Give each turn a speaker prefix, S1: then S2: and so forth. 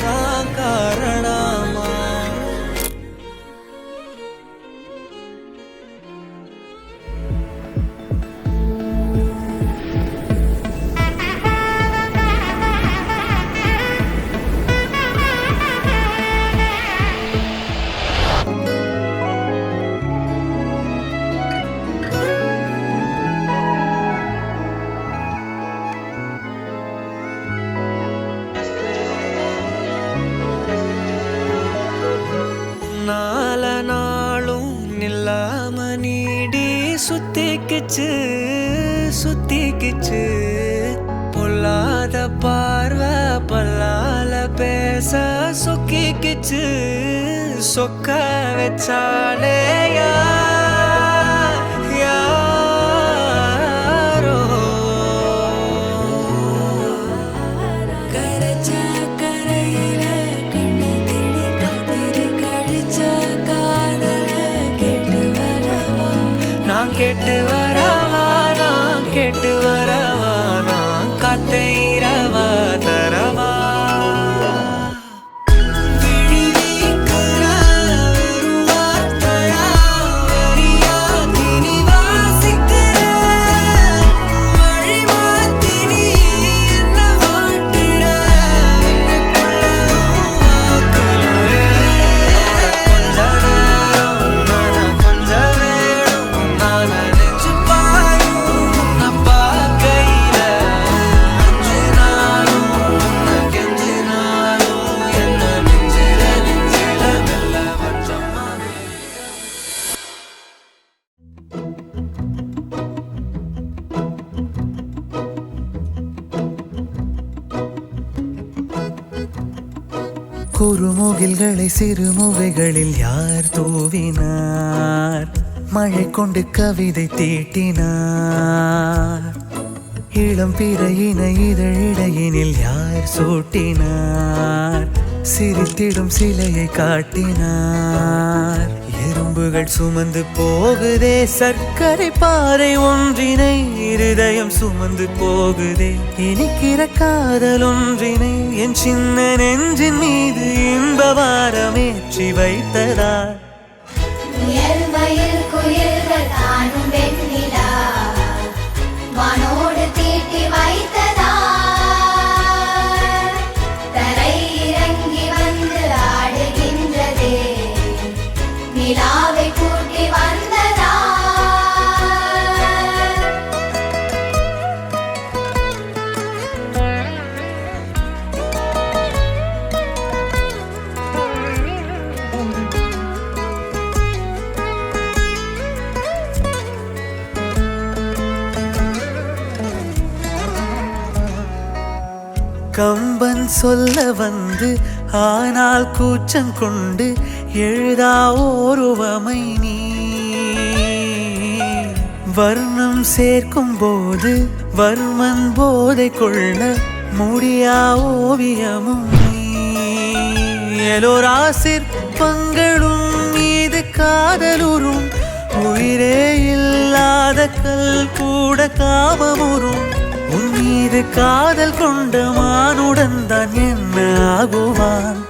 S1: தான் காரணமா? நால நாளும் நில்லாம நீடி சுத்திக்கிச்சு சுத்திக்கிச்சு பொல்லாத பார்வை பல்லால பேச சொக்கிக்கிச்சு சொக்க வச்சாலே யாரோ நான் கேட்டு வரவா நான் கேட்டு வரவா நான் காத்தைரவா தரவா குறுமுகில்களை சிறுமுகைகளில் யார் தூவினார்? மழை கொண்டு கவிதை தீட்டினார். இளம் பிறையின இதழிடையினில் யார் சூட்டினார்? சிரித்திடும் சிலையை காட்டினார். எறும்புகள் சுமந்து போகுதே சர்க்கரை பாறை ஒன்றினை, இருதயம் சுமந்து போகுதே இனிக்கிற காதல் ஒன்றினை. என் சின்ன நெஞ்சின் மீது இன்ப வாரமேற்றி வைத்ததார்.
S2: வானோடு தீட்டி வைத்ததார். தரை இறங்கி வந்து ஆடுகின்றதே நிலாவை கூட்டி வந்ததார்.
S1: கம்பன் சொல்ல வந்து ஆனால் கூச்சம் கொண்டு எழுதா ஓருவமை நீ. வர்ணம் சேர்க்கும் போது வர்மன் போதை கொள்ள முடியா ஓவியமும் நீ. எலோரா சிற்பங்களும் மீது காதலுறும், உயிரே இல்லாத கல் கூட காமமுறும். உன் மீது காதல் கொண்ட மானுடன் தான் என்ன ஆகுவான்?